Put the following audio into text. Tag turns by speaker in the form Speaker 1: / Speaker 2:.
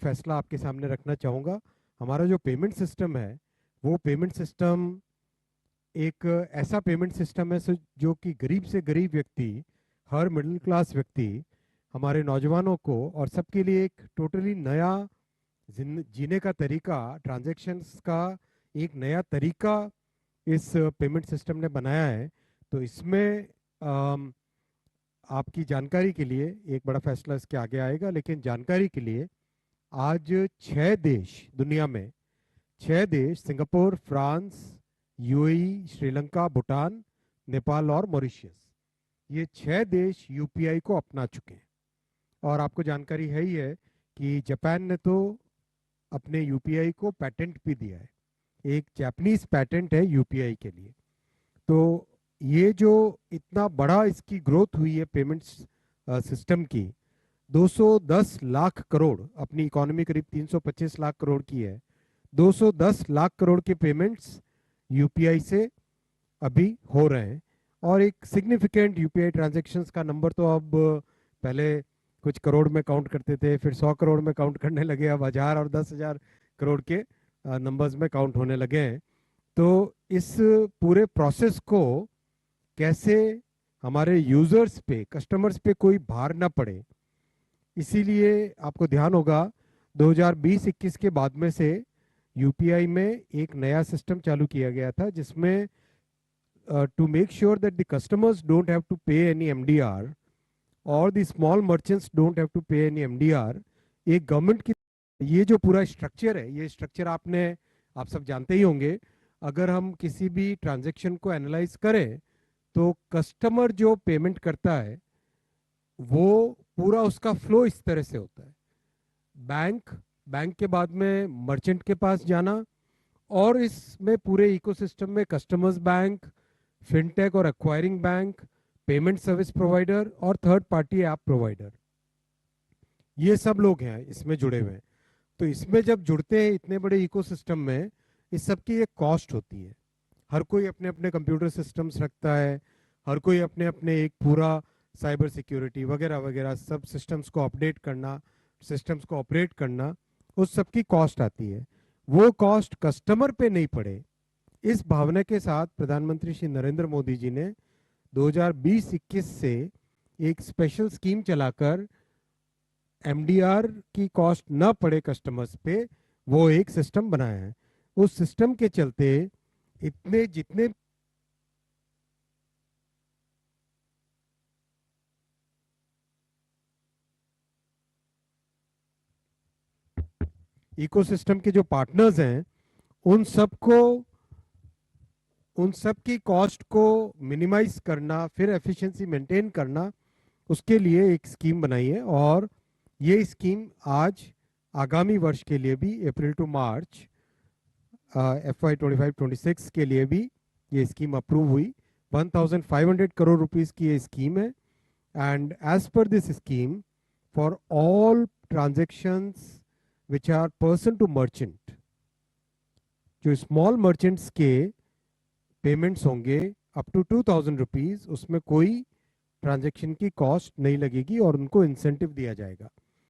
Speaker 1: फैसला आपके सामने रखना चाहूँगा। हमारा जो पेमेंट सिस्टम है वो पेमेंट सिस्टम एक ऐसा पेमेंट सिस्टम है जो कि गरीब से गरीब व्यक्ति, हर मिडिल क्लास व्यक्ति, हमारे नौजवानों को और सबके लिए एक टोटली नया जीने का तरीका, ट्रांजैक्शंस का एक नया तरीका इस पेमेंट सिस्टम ने बनाया है। तो इसमें आपकी जानकारी के लिए एक बड़ा फैसला इसके आगे आएगा, लेकिन जानकारी के लिए आज 6 देश दुनिया में, 6 देश Singapore, France, UAE, Sri Lanka, Bhutan, Nepal और मॉरिशस, ये 6 देश यूपीआई को अपना चुके हैं। और आपको जानकारी है ही है कि जापान ने तो अपने यूपीआई को पेटेंट भी दिया है, एक जापानीज पेटेंट है यूपीआई के लिए। तो ये जो इतना बड़ा इसकी ग्रोथ हुई है पेमेंट्स सिस्टम की, 210 लाख करोड़, अपनी इकोनॉमी करीब 325 लाख करोड़ की है, 210 लाख करोड़ के पेमेंट्स यूपीआई से अभी हो रहे हैं। और एक सिग्निफिकेंट यूपीआई ट्रांजैक्शंस का नंबर तो अब पहले कुछ करोड़ में काउंट करते थे, फिर 100 करोड़ में काउंट करने लगे, अब 1000 और 10,000 करोड़ के नंबर्स में काउंट होने लगे हैं। तो इस पूरे प्रोसेस को कैसे हमारे यूजर्स पे, कस्टमर्स पे कोई भार ना पड़े, इसीलिए आपको ध्यान होगा 2020-21 के बाद में से यूपीआई में एक नया सिस्टम चालू किया गया था, जिसमें to make sure that the customers don't have to pay any MDR और the small merchants don't have to pay any MDR, एक गवर्नमेंट की ये जो पूरा स्ट्रक्चर है, ये स्ट्रक्चर आप सब जानते ही होंगे। अगर हम किसी भी ट्रांजैक्शन को एनालाइज करें तो कस्टमर जो पेमेंट करता है वो पूरा उसका फ्लो इस तरह से होता है, बैंक के बाद में मर्चेंट के पास जाना, और इसमें पूरे इकोसिस्टम में कस्टमर्स बैंक, फिनटेक और acquiring bank, payment service provider और थर्ड पार्टी ऐप प्रोवाइडर, ये सब लोग हैं इसमें जुड़े हुए हैं। तो इसमें जब जुड़ते हैं इतने बड़े इकोसिस्टम में, इस सब की एक कॉस्ट होती है। हर कोई अपने अपने कंप्यूटर सिस्टम्स रखता है, हर कोई अपने अपने एक पूरा साइबर सिक्योरिटी वगैरह वगैरह सब सिस्टम्स को अपडेट करना, सिस्टम्स को ऑपरेट करना, उस सब की कॉस्ट आती है। वो कॉस्ट कस्टमर पे नहीं पड़े, इस भावना के साथ प्रधानमंत्री श्री नरेंद्र मोदी जी ने 2020-21 से एक स्पेशल स्कीम चलाकर एमडीआर की कॉस्ट न पड़े कस्टमर्स पे, वो एक सिस्टम बनाया है। उस सिस्टम के चलते इतने जितने इकोसिस्टम के जो पार्टनर्स हैं उन सबको, उन सब की कॉस्ट को मिनिमाइज करना, फिर एफिशिएंसी मेंटेन करना, उसके लिए एक स्कीम बनाई है। और ये स्कीम आज आगामी वर्ष के लिए भी, अप्रैल टू मार्च FY 25-26 के लिए भी ये स्कीम अप्रूव हुई। 1500 करोड़ रुपीस की ये स्कीम है। And as per this scheme, for all transactions which are person to merchant, जो स्मॉल मर्चेंट्स के पेमेंट्स होंगे अप टू 2000 रुपीज, उसमें कोई ट्रांजैक्शन की कॉस्ट नहीं लगेगी और उनको इंसेंटिव दिया जाएगा।